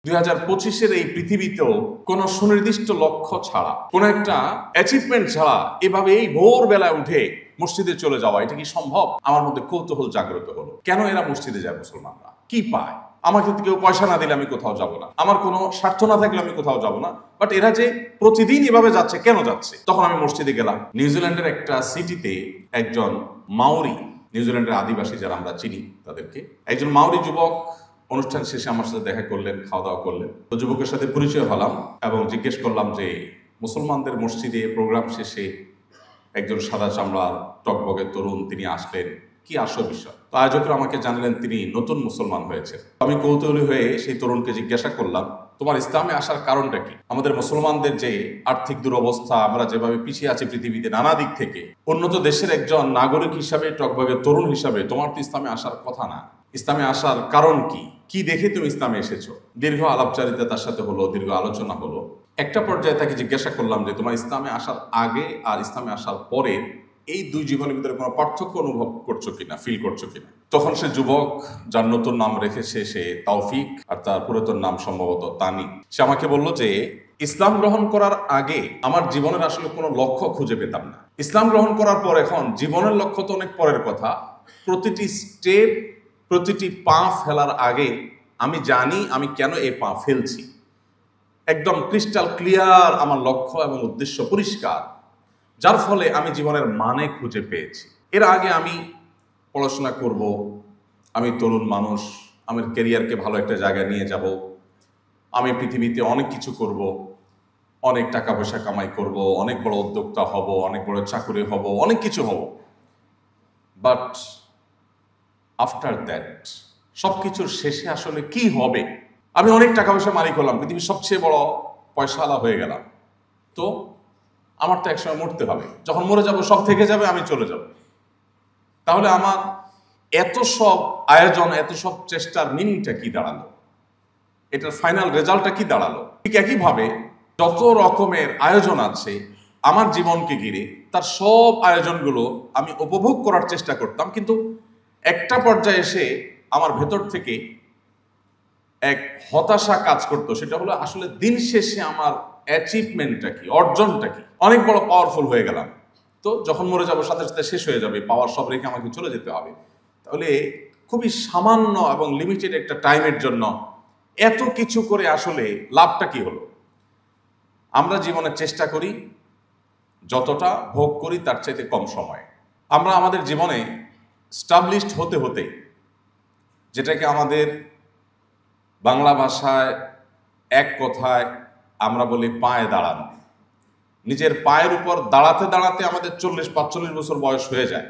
2025-এর এই পৃথিবীতেও কোনো সুনির্দিষ্ট লক্ষ্য ছাড়া, কোনো একটা অ্যাচিভমেন্ট ছাড়া এভাবে এই ভোরবেলায় উঠে মসজিদে চলে যাওয়া, এটা কি সম্ভব? আমার মধ্যে কৌতূহল জাগ্রত হলো। কেন এরা মসজিদে যায়? মুসলমানরা কি পায়? আমাকে কেউ পয়সা না দিলে আমি কোথাও যাব না, আমার কোনো স্বার্থ না থাকলে আমি কোথাও যাব না, বাট এরা যে প্রতিদিন এভাবে যাচ্ছে, কেন যাচ্ছে? তখন আমি মসজিদে গেলাম। নিউজিল্যান্ডের একটা সিটিতে একজন মাওরি, নিউজিল্যান্ডের আদিবাসী যারা আমরা চিনি তাদেরকে, একজন মাওরি যুবক অনুষ্ঠান শেষে আমার সাথে দেখা করলেন, খাওয়া দাওয়া করলেন। তো যুবকের সাথে পরিচয় হলাম এবং জিজ্ঞেস করলাম যে মুসলমানদের মসজিদে প্রোগ্রাম শেষে একজন সাদা চামড়ার টকবগে তরুণ তিনি আসলেন, কি আসল বিষয়? তো আয়োজকরা আমাকে জানালেন তিনি নতুন মুসলমান হয়েছে। আমি কৌতূহলী হয়ে সেই তরুণকে জিজ্ঞাসা করলাম, তোমার ইসলামে আসার কারণটা কি? আমাদের মুসলমানদের যে আর্থিক দুরবস্থা, আমরা যেভাবে পিছিয়ে আছি পৃথিবীতে নানা দিক থেকে, উন্নত দেশের একজন নাগরিক হিসাবে, টকবগে তরুণ হিসাবে তোমার তো ইসলামে আসার কথা না। ইসলামে আসার কারণ কি? কি দেখে তুমি ইসলামে এসেছো? দীর্ঘ আলাপচারিতা তার সাথে হলো, দীর্ঘ আলোচনা হলো। একটা পর্যায়ে তাকে জিজ্ঞাসা করলাম যে তোমার ইসলামে আসার আগে আর ইসলামে আসার পরে এই দুই জীবনের ভিতরে কোনো পার্থক্য অনুভব করছো কিনা, ফিল করছো কিনা? তখন সে যুবক, যার নতুন নাম রেখেছে সে তৌফিক, আর তার পুরাতন নাম সম্ভবত তানি, সে আমাকে বলল যে ইসলাম গ্রহণ করার আগে আমার জীবনের আসলে কোনো লক্ষ্য খুঁজে পেতাম না। ইসলাম গ্রহণ করার পর এখন জীবনের লক্ষ্য তো অনেক পরের কথা, প্রতিটি স্টেপ, প্রতিটি পা ফেলার আগে আমি জানি আমি কেন এই পা ফেলছি। একদম ক্রিস্টাল ক্লিয়ার আমার লক্ষ্য এবং উদ্দেশ্য পরিষ্কার, যার ফলে আমি জীবনের মানে খুঁজে পেয়েছি। এর আগে আমি পড়াশোনা করব, আমি তরুণ মানুষ, আমার ক্যারিয়ারকে ভালো একটা জায়গায় নিয়ে যাব, আমি পৃথিবীতে অনেক কিছু করব, অনেক টাকা পয়সা কামাই করব, অনেক বড় উদ্যোক্তা হব, অনেক বড় চাকরি হব, অনেক কিছু হব। বাট আফটার দ্যাট, সব কিছুর শেষে আসলে কি হবে? আমি অনেক টাকা পয়সা মালিক হলাম, পৃথিবীর সবচেয়ে বড় পয়সাওয়ালা হয়ে গেলাম, তো আমার তো একসময় মরতে হবে। যখন মরে যাব সব থেকে যাবে, আমি চলে যাব। তাহলে আমার এত সব আয়োজন, এত সব চেষ্টার মিনিংটা কি দাঁড়ালো? এটার ফাইনাল রেজাল্টটা কি দাঁড়ালো? ঠিক একইভাবে যত রকমের আয়োজন আছে আমার জীবনকে ঘিরে, তার সব আয়োজনগুলো আমি উপভোগ করার চেষ্টা করতাম, কিন্তু একটা পর্যায়ে এসে আমার ভেতর থেকে এক হতাশা কাজ করতো। সেটা হলো আসলে দিন শেষে আমার অ্যাচিভমেন্টটা কি, অর্জনটা কি? অনেক বড় পাওয়ারফুল হয়ে গেলাম, তো যখন মরে যাবো সাথে সাথে শেষ হয়ে যাবে, পাওয়ার সব রেখে আমাকে চলে যেতে হবে। তাহলে খুবই সামান্য এবং লিমিটেড একটা টাইমের জন্য এত কিছু করে আসলে লাভটা কি হলো? আমরা জীবনে চেষ্টা করি যতটা ভোগ করি তার চাইতে কম সময়ে। আমরা আমাদের জীবনে স্টাবলিশড হতে হতে, যেটাকে আমাদের বাংলা ভাষায় এক কথায় আমরা বলি পায়ে দাঁড়ানো, নিজের পায়ের উপর দাঁড়াতে দাঁড়াতে আমাদের 40-45 বছর বয়স হয়ে যায়।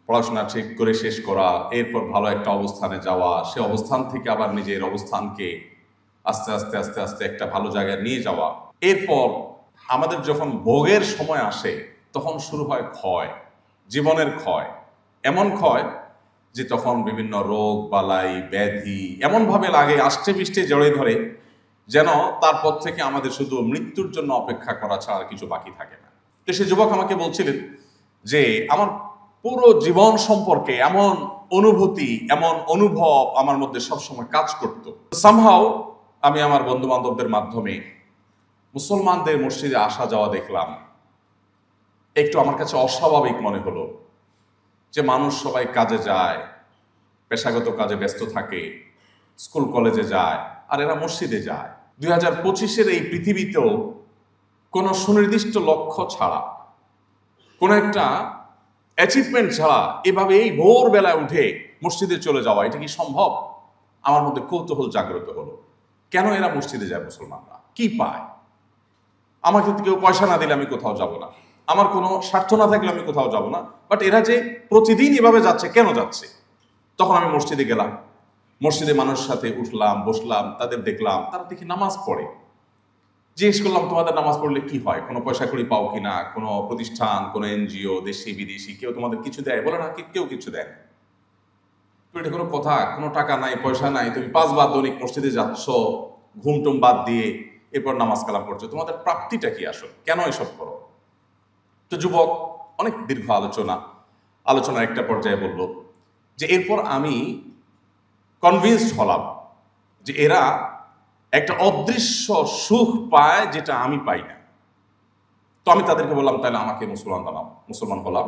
পড়াশোনা ঠিক করে শেষ করা, এরপর ভালো একটা অবস্থানে যাওয়া, সে অবস্থান থেকে আবার নিজের অবস্থানকে আস্তে আস্তে আস্তে আস্তে একটা ভালো জায়গায় নিয়ে যাওয়া। এরপর আমাদের যখন ভোগের সময় আসে তখন শুরু হয় ক্ষয়, জীবনের ক্ষয়। এমন ক্ষয় যে তখন বিভিন্ন রোগ বালাই ব্যাধি এমনভাবে লাগে, আষ্টে পৃষ্ঠে জড়িয়ে ধরে, যেন তারপর থেকে আমাদের শুধু মৃত্যুর জন্য অপেক্ষা করা ছাড়া আর কিছু বাকি থাকে না। তো সে যুবক আমাকে বলছিলেন যে আমার পুরো জীবন সম্পর্কে এমন অনুভূতি, এমন অনুভব আমার মধ্যে সবসময় কাজ করত। সামহাও আমি আমার বন্ধু বান্ধবদের মাধ্যমে মুসলমানদের মসজিদে আসা যাওয়া দেখলাম, একটু আমার কাছে অস্বাভাবিক মনে হলো যে মানুষ সবাই কাজে যায়, পেশাগত কাজে ব্যস্ত থাকে, স্কুল কলেজে যায়, আর এরা মসজিদে যায়। 2025-এর এই পৃথিবীতেও কোনো সুনির্দিষ্ট লক্ষ্য ছাড়া, কোনো একটা অ্যাচিভমেন্ট ছাড়া এভাবে এই ভোরবেলায় উঠে মসজিদে চলে যাওয়া, এটা কি সম্ভব? আমার মধ্যে কৌতূহল জাগ্রত হলো। কেন এরা মসজিদে যায়? মুসলমানরা কি পায়? আমাকে কেউ পয়সা না দিলে আমি কোথাও যাব না, আমার কোনো স্বার্থ না থাকলে আমি কোথাও যাব না, বাট এরা যে প্রতিদিন এভাবে যাচ্ছে, কেন যাচ্ছে? তখন আমি মসজিদে গেলাম, মসজিদে মানুষের সাথে উঠলাম, বসলাম, তাদের দেখলাম, তারা দেখি নামাজ পড়ে। জিজ্ঞেস করলাম তোমাদের নামাজ পড়লে কি হয়, কোনো পয়সা কড়ি পাও কিনা, কোনো প্রতিষ্ঠান, কোনো এনজিও, দেশি বিদেশি কেউ তোমাদের কিছু দেয়? বলে না, কেউ কিছু দেয় না। তো এটা কোনো কথা? কোনো টাকা নাই, পয়সা নাই, তুমি 5 বার দৈনিক মসজিদে যাচ্ছ, ঘুমটুম বাদ দিয়ে, এরপর নামাজ কালাম করছো, তোমাদের প্রাপ্তিটা কি আসলে, কেন এসব করো? তো যুবক অনেক দীর্ঘ আলোচনার একটা পর্যায়ে বলল যে এরপর আমি কনভিন্সড হলাম যে এরা একটা অদৃশ্য সুখ পায় যেটা আমি পাই না। তো আমি তাদেরকে বললাম, তাহলে আমাকে মুসলমান বানাও। মুসলমান হলাম।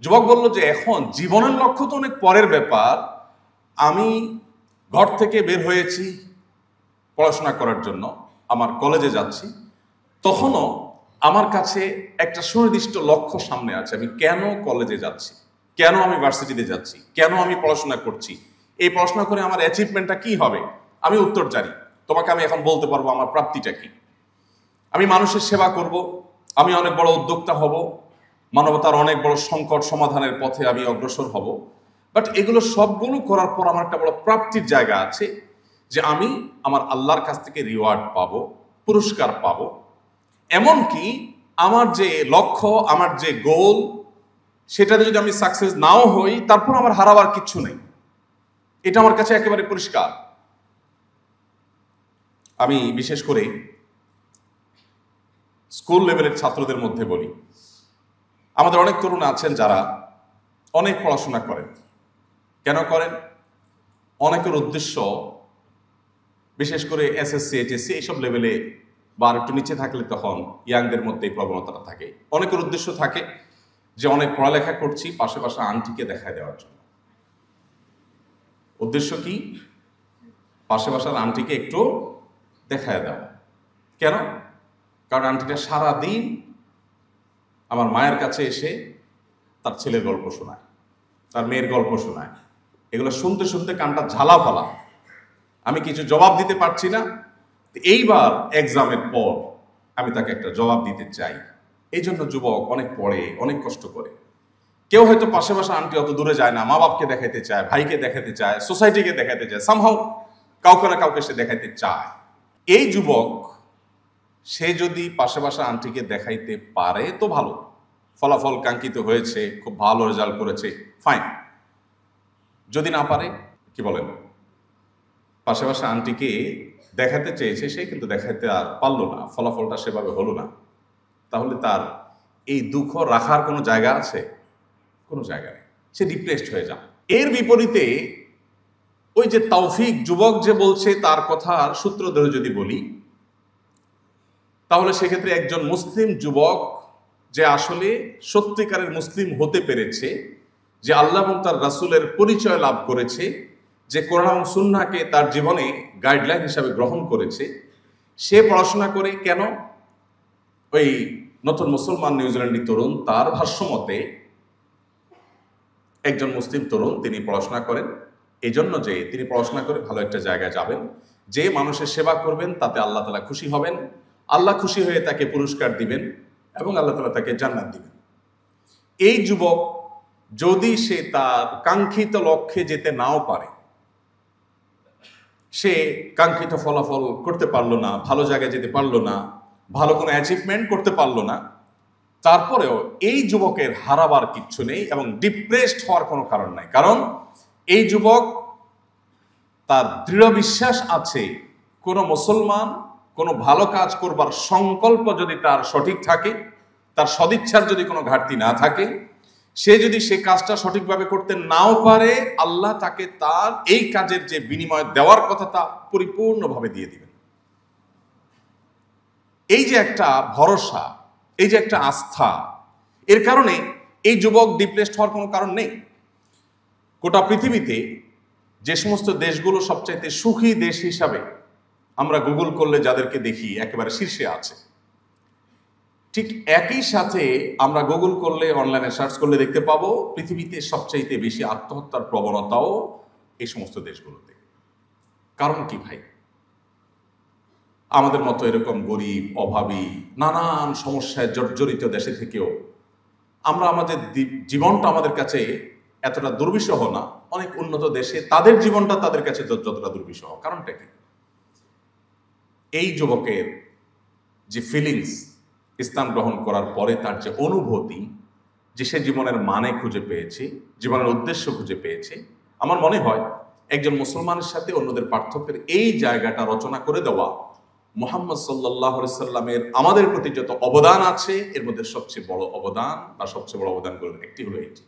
যুবক বলল যে এখন জীবনের লক্ষ্য তো অনেক পরের ব্যাপার, আমি ঘর থেকে বের হয়েছি পড়াশোনা করার জন্য, আমার কলেজে যাচ্ছি, তখনও আমার কাছে একটা সুনির্দিষ্ট লক্ষ্য সামনে আছে। আমি কেন কলেজে যাচ্ছি, কেন আমি ভার্সিটিতে যাচ্ছি, কেন আমি পড়াশোনা করছি, এই পড়াশোনা করে আমার অ্যাচিভমেন্টটা কি হবে, আমি উত্তর জানি। তোমাকে আমি এখন বলতে পারবো আমার প্রাপ্তিটা কি। আমি মানুষের সেবা করব, আমি অনেক বড় উদ্যোক্তা হব, মানবতার অনেক বড় সংকট সমাধানের পথে আমি অগ্রসর হব। বাট এগুলো সবগুলো করার পর আমার একটা বড় প্রাপ্তির জায়গা আছে, যে আমি আমার আল্লাহর কাছ থেকে রিওয়ার্ড পাবো, পুরস্কার পাবো। এমনকি আমার যে লক্ষ্য, আমার যে গোল, সেটাতে যদি আমি সাকসেস নাও হই, তারপর আমার হারাবার কিচ্ছু নেই। এটা আমার কাছে একেবারে পরিষ্কার। আমি বিশেষ করে স্কুল লেভেলের ছাত্রদের মধ্যে বলি, আমাদের অনেক তরুণ আছেন যারা অনেক পড়াশোনা করেন। কেন করেন? অনেকের উদ্দেশ্য, বিশেষ করে এসএসসি এইচএসসি এইসব লেভেলে বা আর একটু নিচে থাকলে তখন ইয়াংদের মধ্যে এই প্রবণতাটা থাকে। অনেকের উদ্দেশ্য থাকে যে অনেক পড়ালেখা করছি, পাশে পাশে আন্টিকে দেখায় দেওয়ার জন্য। উদ্দেশ্য কি? পাশে পাশে আন্টিকে একটু দেখায় দেওয়া। কেন? কারণ আন্টিটা সারাদিন আমার মায়ের কাছে এসে তার ছেলের গল্প শোনায়, তার মেয়ের গল্প শোনায়। এগুলো শুনতে শুনতে কানটা ঝালা ফালা, আমি কিছু জবাব দিতে পারছি না। এইবার এক্সামের পর আমি তাকে একটা জবাব দিতে চাই। এই জন্য যুবক অনেক পড়ে, অনেক কষ্ট করে। কেউ হয়তো পাশে পাশে আন্টি অত দূরে যায় না, মা বাপকে দেখাইতে চায়, ভাইকে দেখাতে চায়, সোসাইটিকে দেখাতে চায়, সামহাও কাউকে না কাউকে সে দেখাইতে চায়। এই যুবক সে যদি পাশে পাশে আন্টিকে দেখাইতে পারে তো ভালো, ফলাফল কাঙ্ক্ষিত হয়েছে, খুব ভালো রেজাল্ট করেছে, ফাইন। যদি না পারে, কি বলেন, পাশে পাশে আন্টিকে দেখাতে চেয়েছে, সে কিন্তু দেখাতে আর পারলো না, ফলাফলটা সেভাবে হলো না, তাহলে তার এই দুঃখ রাখার কোনো জায়গা আছে? কোনো জায়গা নেই। সে ডিপ্রেসড হয়ে যায়। এর বিপরীতে ওই যে তৌফিক যুবক যে বলছে, তার কথার সূত্র ধরে যদি বলি, তাহলে সেক্ষেত্রে একজন মুসলিম যুবক যে আসলে সত্যিকারের মুসলিম হতে পেরেছে, যে আল্লাহ এবং তার রাসূলের পরিচয় লাভ করেছে, যে কোরআন এবং সুন্নাহকে তার জীবনে গাইডলাইন হিসাবে গ্রহণ করেছে, সে পড়াশোনা করে। কেন? ওই নতুন মুসলমান নিউজিল্যান্ডি তরুণ, তার ভাষ্যমতে একজন মুসলিম তরুণ তিনি পড়াশোনা করেন এই জন্য যে তিনি পড়াশোনা করে ভালো একটা জায়গায় যাবেন, যে মানুষের সেবা করবেন তাতে আল্লাহ তাআলা খুশি হবেন, আল্লাহ খুশি হয়ে তাকে পুরস্কার দিবেন এবং আল্লাহ তাআলা তাকে জান্নাত দিবেন। এই যুবক যদি সে তার কাঙ্ক্ষিত লক্ষ্যে যেতে নাও পারে, সে কাঙ্ক্ষিত ফলাফল করতে পারলো না, ভালো জায়গায় যেতে পারলো না, ভালো কোনো অ্যাচিভমেন্ট করতে পারলো না, তারপরেও এই যুবকের হারাবার কিচ্ছু নেই এবং ডিপ্রেসড হওয়ার কোনো কারণ নাই। কারণ এই যুবক তার দৃঢ় বিশ্বাস আছে, কোনো মুসলমান কোনো ভালো কাজ করবার সংকল্প যদি তার সঠিক থাকে, তার সদিচ্ছার যদি কোনো ঘাটতি না থাকে, সে যদি সে কাজটা সঠিকভাবে করতে নাও পারে, আল্লাহ তাকে তার এই কাজের যে বিনিময় দেওয়ার কথা তা পরিপূর্ণভাবে দিয়ে দিবেন। এই যে একটা ভরসা, এই যে একটা আস্থা, এর কারণে এই যুবক ডিপ্রেসড হওয়ার কোনো কারণ নেই। গোটা পৃথিবীতে যে সমস্ত দেশগুলো সবচাইতে সুখী দেশ হিসাবে আমরা গুগল করলে যাদেরকে দেখি একেবারে শীর্ষে আছে, ঠিক একই সাথে আমরা গুগল করলে, অনলাইনে সার্চ করলে দেখতে পাবো পৃথিবীতে সবচাইতে বেশি আত্মহত্যার প্রবণতাও এই সমস্ত দেশগুলোতে। কারণ কি ভাই? আমাদের মতো এরকম গরিব, অভাবী, নানান সমস্যায় জর্জরিত দেশে থেকেও আমরা আমাদের জীবনটা আমাদের কাছে এতটা দুর্বিষহ না। অনেক উন্নত দেশে তাদের জীবনটা তাদের কাছে যতটা দুর্বিষহ। কারণটা কি? এই যুবকের যে ফিলিংস, ইসলাম গ্রহণ করার পরে তার যে অনুভূতি, যে সে জীবনের মানে খুঁজে পেয়েছে, জীবনের উদ্দেশ্য খুঁজে পেয়েছে, আমার মনে হয় একজন মুসলমানের সাথে অন্যদের পার্থক্যের এই জায়গাটা রচনা করে দেওয়া মুহাম্মদ সাল্লাল্লাহু আলাইহি সাল্লামের আমাদের প্রতি যত অবদান আছে, এর মধ্যে সবচেয়ে বড় অবদান বা সবচেয়ে বড় অবদানগুলোর একটি হলো এটি।